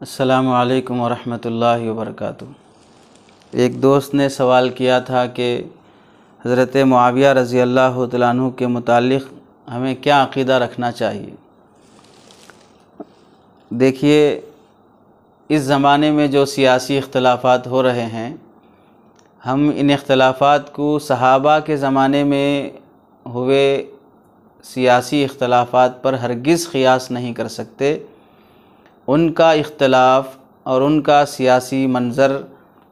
السلام علیکم ورحمۃ اللہ وبرکاتہ۔ ایک دوست نے سوال کیا تھا کہ حضرت معاویہ رضی اللہ تعالیٰ عنہ کے متعلق ہمیں کیا عقیدہ رکھنا چاہیے۔ دیکھیے، اس زمانے میں جو سیاسی اختلافات ہو رہے ہیں، ہم ان اختلافات کو صحابہ کے زمانے میں ہوئے سیاسی اختلافات پر ہرگز قیاس نہیں کر سکتے۔ ان کا اختلاف اور ان کا سیاسی منظر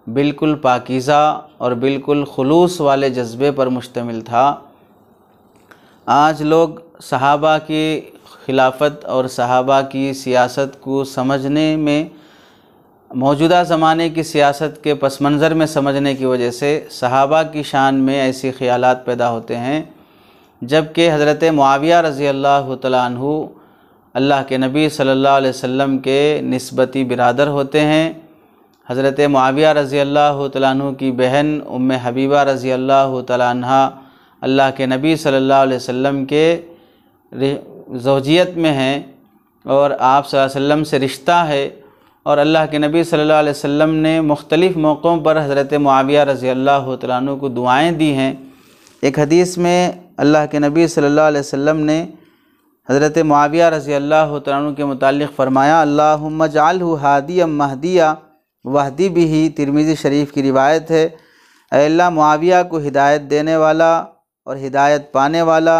بالکل پاکیزہ اور بالکل خلوص والے جذبے پر مشتمل تھا۔ آج لوگ صحابہ کی خلافت اور صحابہ کی سیاست کو سمجھنے میں، موجودہ زمانے کی سیاست کے پس منظر میں سمجھنے کی وجہ سے صحابہ کی شان میں ایسے خیالات پیدا ہوتے ہیں، جبکہ حضرت معاویہ رضی اللہ تعالیٰ عنہ اللہ کے نبی صلی اللہ علیہ وسلم کے نسبتی برادر ہوتے ہیں۔ حضرت معاویہ رضی اللہ تعالیٰ عنہ کی بہن ام حبیبہ رضی اللہ تعالیٰ عنہ اللہ کے نبی صلی اللہ علیہ وسلم کے زوجیت میں ہیں اور آپ صلی اللہ علیہ وسلم سے رشتہ ہے، اور اللہ کے نبی صلی اللہ علیہ وسلم نے مختلف موقعوں پر حضرت معاویہ رضی اللہ تعالیٰ عنہ کو دعائیں دی ہیں۔ ایک حدیث میں اللہ کے نبی صلی اللہ علیہ وسلم نے حضرت معاویہ رضی اللہ تعالیٰ عنہ کے متعلق فرمایا، اللہم اجعلہ ہادیا مہدیا واہدی بہ، ترمذی شریف کی روایت ہے، اے اللہ معاویہ کو ہدایت دینے والا اور ہدایت پانے والا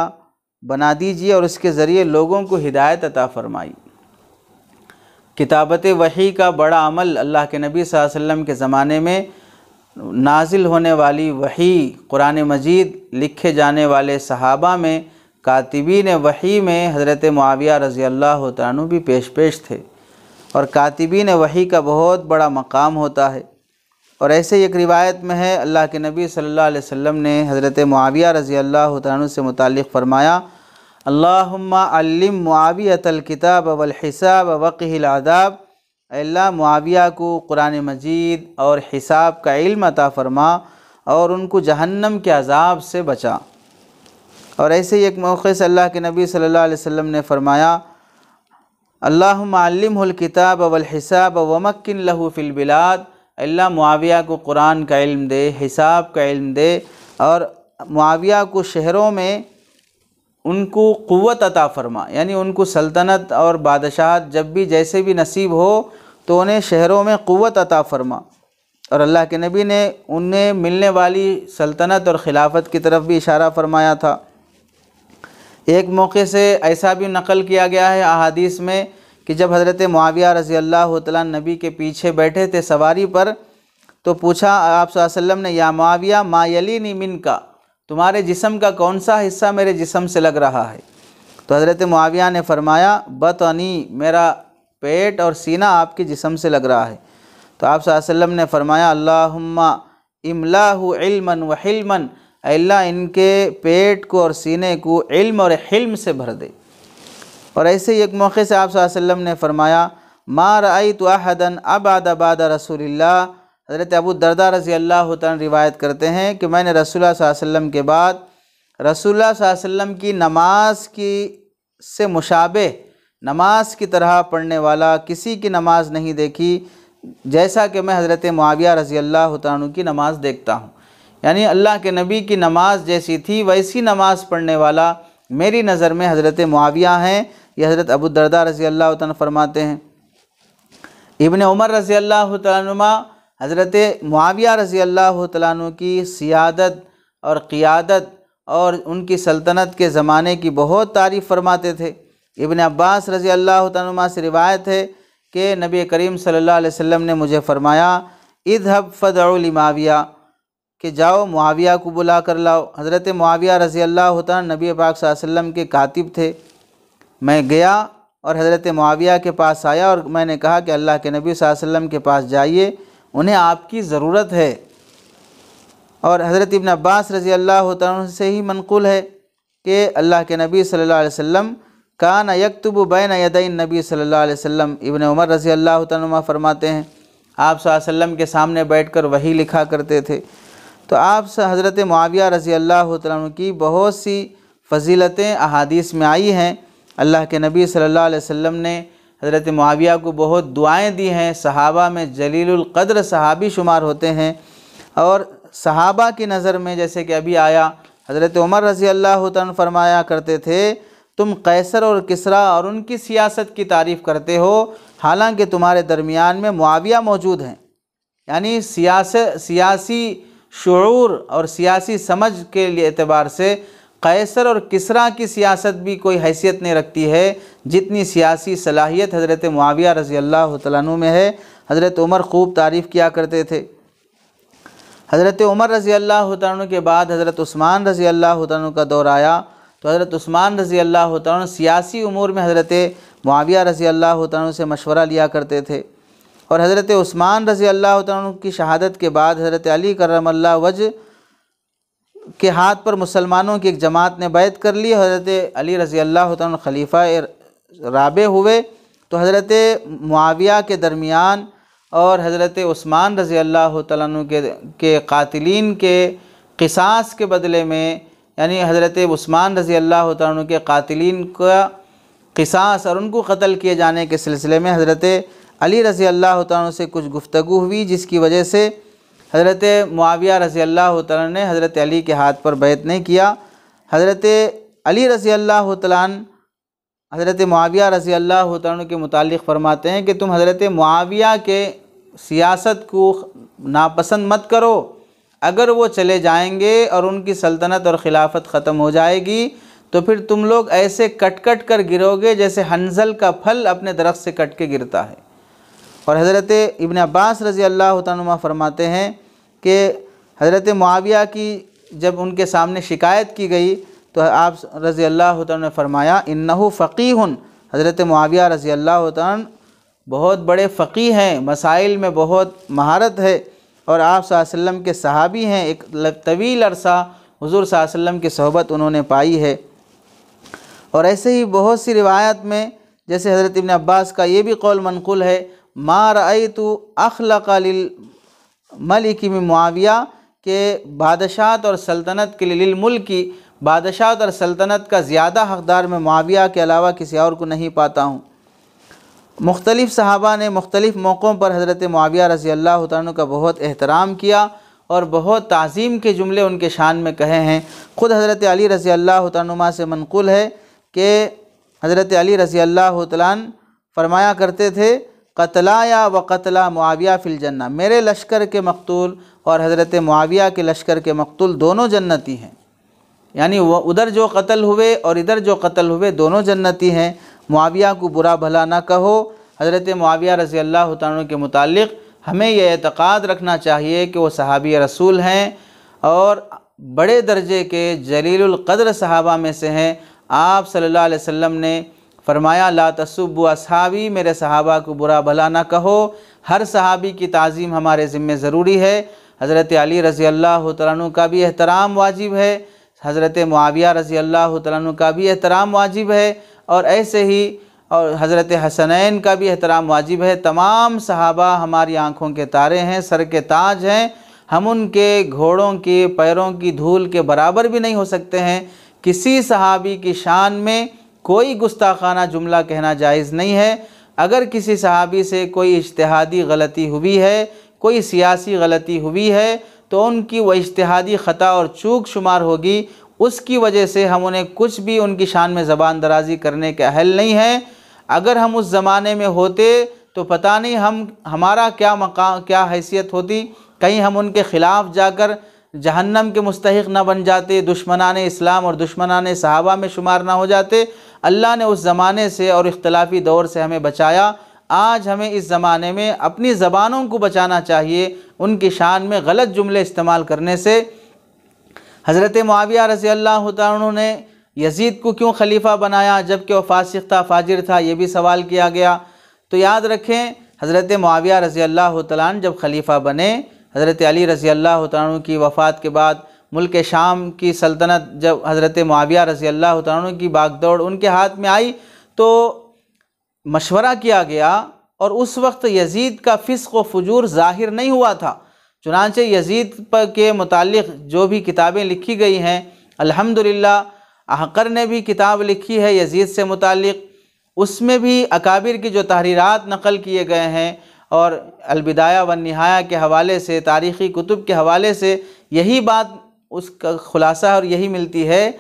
بنا دیجیے اور اس کے ذریعے لوگوں کو ہدایت عطا فرمائی۔ کتابت وحی کا بڑا عمل اللہ کے نبی صلی اللہ علیہ وسلم کے زمانے میں نازل ہونے والی وحی، قرآن مجید لکھے جانے والے صحابہ میں کاتبین وحی میں حضرت معاویہ رضی اللہ تعالیٰ عنہ بھی پیش تھے، اور کاتبین وحی کا بہت بڑا مقام ہوتا ہے۔ اور ایسے ایک روایت میں ہے، اللہ کے نبی صلی اللہ علیہ وسلم نے حضرت معاویہ رضی اللہ تعالیٰ عنہ سے متعلق فرمایا، اللہم علم معاویۃ الکتاب والحساب وقہ العذاب، اے اللہ معاویہ کو قرآن مجید اور حساب کا علم عطا فرما اور ان کو جہنم کے عذاب سے بچا۔ اور ایسے ہی ایک موقع سے اللہ کے نبی صلی اللہ علیہ وسلم نے فرمایا، اللہم علمہ الکتاب والحساب ومکن لہ فی البلاد، اللہ معاویہ کو قرآن کا علم دے، حساب کا علم دے، اور معاویہ کو شہروں میں ان کو قوت عطا فرما، یعنی ان کو سلطنت اور بادشاہت جب بھی جیسے بھی نصیب ہو تو انہیں شہروں میں قوت عطا فرما۔ اور اللہ کے نبی نے انہیں ملنے والی سلطنت اور خلافت کی طرف بھی اشارہ فرمایا تھا۔ ایک موقع سے ایسا بھی نقل کیا گیا ہے احادیث میں کہ جب حضرت معاویہ رضی اللہ تعالیٰ نبی کے پیچھے بیٹھے تھے سواری پر، تو پوچھا آپ صلی اللہ علیہ وسلم نے، یا معاویہ ما یلینی منکا، تمہارے جسم کا کون سا حصہ میرے جسم سے لگ رہا ہے؟ تو حضرت معاویہ نے فرمایا، بطنی، میرا پیٹ اور سینہ آپ کے جسم سے لگ رہا ہے۔ تو آپ صلی اللہ علیہ وسلم نے فرمایا، اللہم املاہ علما وحلما، اے اللہ ان کے پیٹ کو اور سینے کو علم اور حلم سے بھر دے۔ اور ایسے ہی ایک موقع سے آپ صلی اللہ علیہ وسلم نے فرمایا، ما رأیت احدا ابعد بعد رسول اللہ، حضرت ابو الدرداء رضی اللہ تعالیٰ روایت کرتے ہیں کہ میں نے رسول اللہ صلی اللہ علیہ وسلم کے بعد رسول اللہ صلی اللہ علیہ وسلم کی نماز کی سے مشابہ، نماز کی طرح پڑھنے والا کسی کی نماز نہیں دیکھی جیسا کہ میں حضرت معاویہ رضی اللہ تعالیٰ عنہ کی نماز دیکھتا ہوں، یعنی اللہ کے نبی کی نماز جیسی تھی ویسی نماز پڑھنے والا میری نظر میں حضرت معاویہ ہیں، یہ حضرت ابو الدرداء رضی اللہ تعالیٰ فرماتے ہیں۔ ابن عمر رضی اللہ تعالیٰ عنہ حضرت معاویہ رضی اللہ تعالیٰ عنہ کی سیادت اور قیادت اور ان کی سلطنت کے زمانے کی بہت تعریف فرماتے تھے۔ ابن عباس رضی اللہ تعالیٰ عنہ سے روایت ہے کہ نبی کریم صلی اللہ علیہ وسلم نے مجھے فرمایا، اذهب فادع لمعاویہ، کہ جاؤ معاویہ کو بلا کر لاؤ۔ حضرت معاویہ رضی اللہ تعالیٰ نبی پاک صلی اللہ علیہ وسلم کے کاتب تھے۔ میں گیا اور حضرت معاویہ کے پاس آیا اور میں نے کہا کہ اللہ کے نبی صلی اللہ علیہ وسلم کے پاس جائیے، انہیں آپ کی ضرورت ہے۔ اور حضرت ابن عباس رضی اللہ تعالیٰ سے ہی منقول ہے کہ اللہ کے نبی صلی اللہ علیہ وسلم کان یکتب بین یدی النبی صلی اللہ علیہ وسلم، ابن عمر رضی اللہ تعالیٰ فرماتے ہیں آپ صلی اللہ علیہ وسلم کے سامنے بیٹھ کر وحی لکھا کرتے تھے۔ تو آپ سے حضرت معاویہ رضی اللہ تعالیٰ کی بہت سی فضیلتیں احادیث میں آئی ہیں۔ اللہ کے نبی صلی اللہ علیہ وسلم نے حضرت معاویہ کو بہت دعائیں دی ہیں، صحابہ میں جلیل القدر صحابی شمار ہوتے ہیں، اور صحابہ کی نظر میں جیسے کہ ابھی آیا حضرت عمر رضی اللہ تعالیٰ عنہ فرمایا کرتے تھے تم قیصر اور کسریٰ اور ان کی سیاست کی تعریف کرتے ہو، حالانکہ تمہارے درمیان میں معاویہ موجود ہیں۔ یعنی سیاسی شعور اور سیاسی سمجھ کے اعتبار سے قیصر اور کسریٰ کی سیاست بھی کوئی حیثیت نہیں رکھتی ہے جتنی سیاسی صلاحیت حضرت معاویہ رضی اللہ تعالیٰ عنہ میں ہے۔ حضرت عمر خوب تعریف کیا کرتے تھے۔ حضرت عمر رضی اللہ تعالیٰ عنہ کے بعد حضرت عثمان رضی اللہ تعالیٰ عنہ کا دور آیا، تو حضرت عثمان رضی اللہ تعالیٰ عنہ سیاسی امور میں حضرت معاویہ رضی اللہ تعالیٰ عنہ سے مشورہ لیا کرتے تھے، اور حضرت عثمان رضی اللہ تعالیٰ عنہ کی شہادت کے بعد حضرت علی کرم اللہ وجہ کے ہاتھ پر مسلمانوں کی ایک جماعت نے بیعت کر لی، حضرت علی رضی اللہ تعالیٰ عنہ خلیفہ رابع ہوئے، تو حضرت معاویہ کے درمیان اور حضرت عثمان رضی اللہ تعالیٰ عنہ کے قاتلین کے قصاص کے بدلے میں، یعنی حضرت عثمان رضی اللہ تعالیٰ عنہ کے قاتلین کا قصاص اور ان کو قتل کیے جانے کے سلسلے میں حضرت علی رضی اللہ تعالیٰ عنہ سے کچھ گفتگو ہوئی، جس کی وجہ سے حضرت معاویہ رضی اللہ تعالیٰ عنہ نے حضرت علی کے ہاتھ پر بیعت نہیں کیا۔ حضرت علی رضی اللہ تعالیٰ عنہ حضرت معاویہ رضی اللہ تعالیٰ عنہ کے متعلق فرماتے ہیں کہ تم حضرت معاویہ کے سیاست کو ناپسند مت کرو، اگر وہ چلے جائیں گے اور ان کی سلطنت اور خلافت ختم ہو جائے گی تو پھر تم لوگ ایسے کٹ کٹ کر گرو گے جیسے حنظل کا پھل اپنے درخت سے کٹ کے گرتا ہے۔ اور حضرت ابن عباس رضی اللہ تعالیٰ عنہ فرماتے ہیں کہ حضرت معاویہ کی جب ان کے سامنے شکایت کی گئی تو آپ رضی اللہ تعالیٰ نے فرمایا انہو فقیہ، حضرت معاویہ رضی اللہ تعالیٰ عنہ بہت بڑے فقیہ ہیں، مسائل میں بہت مہارت ہے، اور آپ صلی اللہ علیہ وسلم کے صحابی ہیں، ایک طویل عرصہ حضور صلی اللہ علیہ وسلم کی صحبت انہوں نے پائی ہے۔ اور ایسے ہی بہت سی روایت میں جیسے حضرت ابن عباس کا یہ بھی قول منقول ہے ما رأیت اخلق للملک من معاویہ، کہ بادشاہت اور سلطنت کے لیے للملکی، بادشاہت اور سلطنت کا زیادہ حقدار میں معاویہ کے علاوہ کسی اور کو نہیں پاتا ہوں۔ مختلف صحابہ نے مختلف موقعوں پر حضرت معاویہ رضی اللہ تعالیٰ عنہ کا بہت احترام کیا اور بہت تعظیم کے جملے ان کے شان میں کہے ہیں۔ خود حضرت علی رضی اللہ تعالیٰ عنہ سے منقول ہے کہ حضرت علی رضی اللہ تعالیٰ عنہ فرمایا کرتے تھے قتلایا و قتلا معاویہ فی الجنہ، میرے لشکر کے مقتول اور حضرت معاویہ کے لشکر کے مقتول دونوں جنتی ہیں، یعنی وہ ادھر جو قتل ہوئے اور ادھر جو قتل ہوئے دونوں جنتی ہیں۔ معاویہ کو برا بھلا نہ کہو۔ حضرت معاویہ رضی اللہ تعالیٰ عنہ کے متعلق ہمیں یہ اعتقاد رکھنا چاہیے کہ وہ صحابی رسول ہیں اور بڑے درجے کے جلیل القدر صحابہ میں سے ہیں۔ آپ صلی اللہ علیہ وسلم نے فرمایا لا تسبوا اصحابی، میرے صحابہ کو برا بھلا نہ کہو۔ ہر صحابی کی تعظیم ہمارے ذمہ ضروری ہے۔ حضرت علی رضی اللہ تعالیٰ عنہ کا بھی احترام واجب ہے، حضرت معاویہ رضی اللہ تعالیٰ عنہ کا بھی احترام واجب ہے، اور ایسے ہی اور حضرت حسنین کا بھی احترام واجب ہے۔ تمام صحابہ ہماری آنکھوں کے تارے ہیں، سر کے تاج ہیں، ہم ان کے گھوڑوں کے پیروں کی دھول کے برابر بھی نہیں ہو سکتے ہیں۔ کسی صحابی کی شان میں کوئی گستاخانہ جملہ کہنا جائز نہیں ہے۔ اگر کسی صحابی سے کوئی اجتہادی غلطی ہوئی ہے، کوئی سیاسی غلطی ہوئی ہے، تو ان کی وہ اجتہادی خطا اور چوک شمار ہوگی، اس کی وجہ سے ہم انہیں کچھ بھی ان کی شان میں زبان درازی کرنے کے اہل نہیں ہیں۔ اگر ہم اس زمانے میں ہوتے تو پتہ نہیں ہمارا کیا مقام، کیا حیثیت ہوتی، کہیں ہم ان کے خلاف جا کر جہنم کے مستحق نہ بن جاتے، دشمنان اسلام اور دشمنان صحابہ میں شمار نہ ہو جاتے۔ اللہ نے اس زمانے سے اور اختلافی دور سے ہمیں بچایا۔ آج ہمیں اس زمانے میں اپنی زبانوں کو بچانا چاہیے ان کی شان میں غلط جملے استعمال کرنے سے۔ حضرت معاویہ رضی اللہ تعالیٰ عنہ نے یزید کو کیوں خلیفہ بنایا جبکہ وہ فاسق تھا، فاجر تھا، یہ بھی سوال کیا گیا۔ تو یاد رکھیں حضرت معاویہ رضی اللہ تعالیٰ عنہ جب خلیفہ بنے، حضرت علی رضی اللہ تعالیٰ عنہ کی وفات کے بعد ملک شام کی سلطنت جب حضرت معاویہ رضی اللہ تعالیٰ عنہ کی باغ دوڑ ان کے ہاتھ میں آئی تو مشورہ کیا گیا، اور اس وقت یزید کا فسق و فجور ظاہر نہیں ہوا تھا۔ چنانچہ یزید کے متعلق جو بھی کتابیں لکھی گئی ہیں، الحمدللہ احقر نے بھی کتاب لکھی ہے یزید سے متعلق، اس میں بھی اکابر کی جو تحریرات نقل کیے گئے ہیں اور البدایہ والنہایہ کے حوالے سے، تاریخی کتب کے حوالے سے یہی بات اس کا خلاصہ اور یہی ملتی ہے،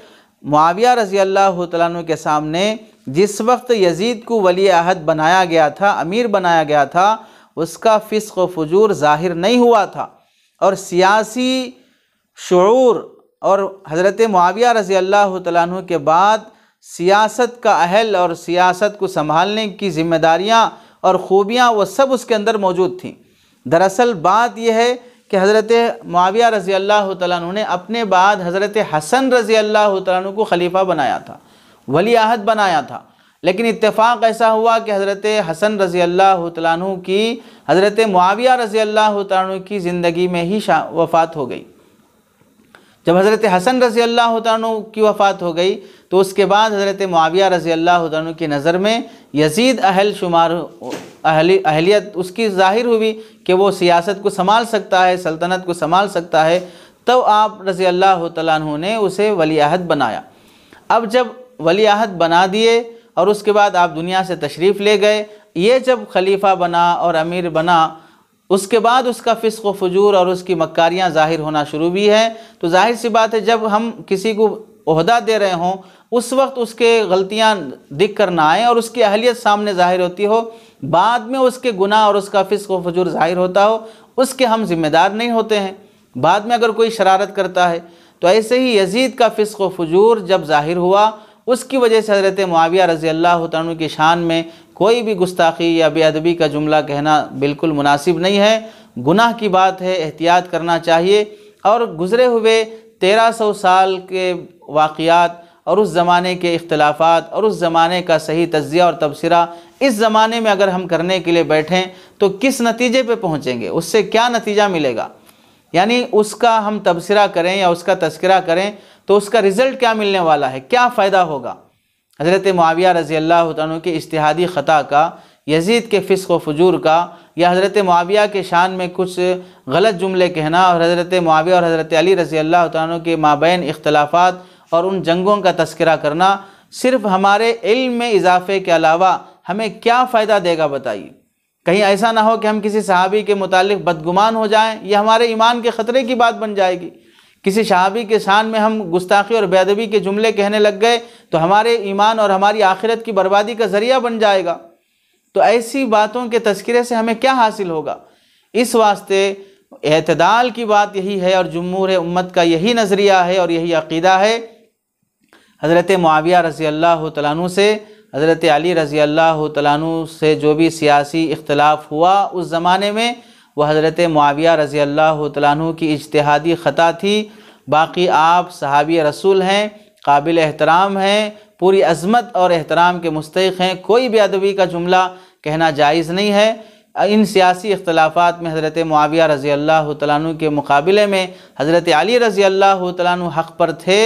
معاویہ رضی اللہ تعالیٰ عنہ کے سامنے جس وقت یزید کو ولی عہد بنایا گیا تھا، امیر بنایا گیا تھا، اس کا فسق و فجور ظاہر نہیں ہوا تھا، اور سیاسی شعور اور حضرت معاویہ رضی اللہ تعالیٰ عنہ کے بعد سیاست کا اہل اور سیاست کو سنبھالنے کی ذمہ داریاں اور خوبیاں وہ سب اس کے اندر موجود تھیں۔ دراصل بات یہ ہے کہ حضرت معاویہ رضی اللہ تعالیٰ عنہ نے اپنے بعد حضرت حسن رضی اللہ تعالیٰ عنہ کو خلیفہ بنایا تھا، ولی عہد بنایا تھا، لیکن اتفاق ایسا ہوا کہ حضرت حسن رضی اللہ تعالیٰ عنہ کی حضرت معاویہ رضی اللہ تعالیٰ عنہ کی زندگی میں ہی وفات ہو گئی۔ جب حضرت حسن رضی اللہ تعالیٰ عنہ کی وفات ہو گئی تو اس کے بعد حضرت معاویہ رضی اللہ تعالیٰ عنہ کی نظر میں یزید اہلیت اس کی ظاہر ہوئی کہ وہ سیاست کو سنبھال سکتا ہے، سلطنت کو سنبھال سکتا ہے، تو آپ رضی اللہ تعالیٰ عنہ نے اسے ولی عہد بنایا۔ اب جب ولی عہد بنا دیے اور اس کے بعد آپ دنیا سے تشریف لے گئے، یہ جب خلیفہ بنا اور امیر بنا، اس کے بعد اس کا فسق و فجور اور اس کی مکاریاں ظاہر ہونا شروع بھی ہیں، تو ظاہر سی بات ہے جب ہم کسی کو عہدہ دے رہے ہوں اس وقت اس کے غلطیاں دکھ کر نہ آئیں اور اس کی اہلیت سامنے ظاہر ہوتی ہو، بعد میں اس کے گناہ اور اس کا فسق و فجور ظاہر ہوتا ہو، اس کے ہم ذمہ دار نہیں ہوتے ہیں۔ بعد میں اگر کوئی شرارت کرتا ہے تو ایسے ہی یزید کا فسق و فجور جب ظاہر ہوا، اس کی وجہ سے حضرت معاویہ رضی اللہ تعالیٰ عنہ کی شان میں کوئی بھی گستاخی یا بے ادبی کا جملہ کہنا بالکل مناسب نہیں ہے، گناہ کی بات ہے، احتیاط کرنا چاہیے۔ اور گزرے ہوئے 1300 سال کے واقعات اور اس زمانے کے اختلافات اور اس زمانے کا صحیح تجزیہ اور تبصرہ اس زمانے میں اگر ہم کرنے کے لیے بیٹھیں تو کس نتیجے پہ پہنچیں گے، اس سے کیا نتیجہ ملے گا؟ یعنی اس کا ہم تبصرہ کریں یا اس کا تذکرہ کریں تو اس کا رزلٹ کیا ملنے والا ہے، کیا فائدہ ہوگا؟ حضرت معاویہ رضی اللہ عنہ کے اجتہادی خطا کا، یزید کے فسق و فجور کا، یا حضرت معاویہ کے شان میں کچھ غلط جملے کہنا اور حضرت معاویہ اور حضرت علی رضی اللہ عنہ کے مابین اختلافات اور ان جنگوں کا تذکرہ کرنا صرف ہمارے علم میں اضافے کے علاوہ ہمیں کیا فائدہ دے گا بتائیے؟ کہیں ایسا نہ ہو کہ ہم کسی صحابی کے متعلق بدگمان ہو جائیں، یہ ہمارے ایمان کے خطرے کی بات بن جائے گی۔ کسی صحابی کے شان میں ہم گستاخی اور بے ادبی کے جملے کہنے لگ گئے تو ہمارے ایمان اور ہماری آخرت کی بربادی کا ذریعہ بن جائے گا۔ تو ایسی باتوں کے تذکرے سے ہمیں کیا حاصل ہوگا؟ اس واسطے اعتدال کی بات یہی ہے اور جمہور امت کا یہی نظریہ ہے اور یہی عقیدہ ہے۔ حضرت معاویہ رضی اللہ تعالیٰ عنہ سے، حضرت علی رضی اللہ تعالیٰ عنہ سے جو بھی سیاسی اختلاف ہوا اس زمانے میں، وہ حضرت معاویہ رضی اللہ تعالیٰ عنہ کی اجتہادی خطا تھی۔ باقی آپ صحابی رسول ہیں، قابل احترام ہیں، پوری عظمت اور احترام کے مستحق ہیں، کوئی بے ادبی کا جملہ کہنا جائز نہیں ہے۔ ان سیاسی اختلافات میں حضرت معاویہ رضی اللہ تعالیٰ عنہ کے مقابلے میں حضرت علی رضی اللہ تعالیٰ عنہ حق پر تھے،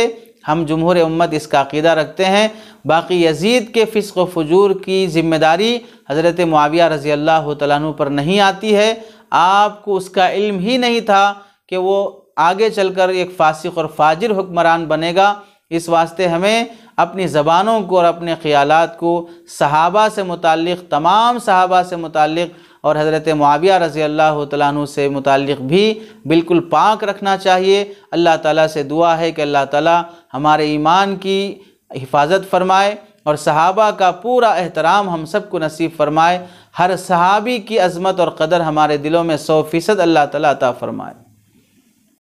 ہم جمہور امت اس کا عقیدہ رکھتے ہیں۔ باقی یزید کے فسق و فجور کی ذمہ داری حضرت معاویہ رضی اللہ تعالیٰ عنہ پر نہیں آتی ہے، آپ کو اس کا علم ہی نہیں تھا کہ وہ آگے چل کر ایک فاسق اور فاجر حکمران بنے گا۔ اس واسطے ہمیں اپنی زبانوں کو اور اپنے خیالات کو صحابہ سے متعلق، تمام صحابہ سے متعلق اور حضرت معاویہ رضی اللہ تعالیٰ عنہ سے متعلق بھی بالکل پاک رکھنا چاہیے۔ اللہ تعالیٰ سے دعا ہے کہ اللہ تعالیٰ ہمارے ایمان کی حفاظت فرمائے اور صحابہ کا پورا احترام ہم سب کو نصیب فرمائے۔ ہر صحابی کی عظمت اور قدر ہمارے دلوں میں 100% اللہ تعالیٰ عطا فرمائے۔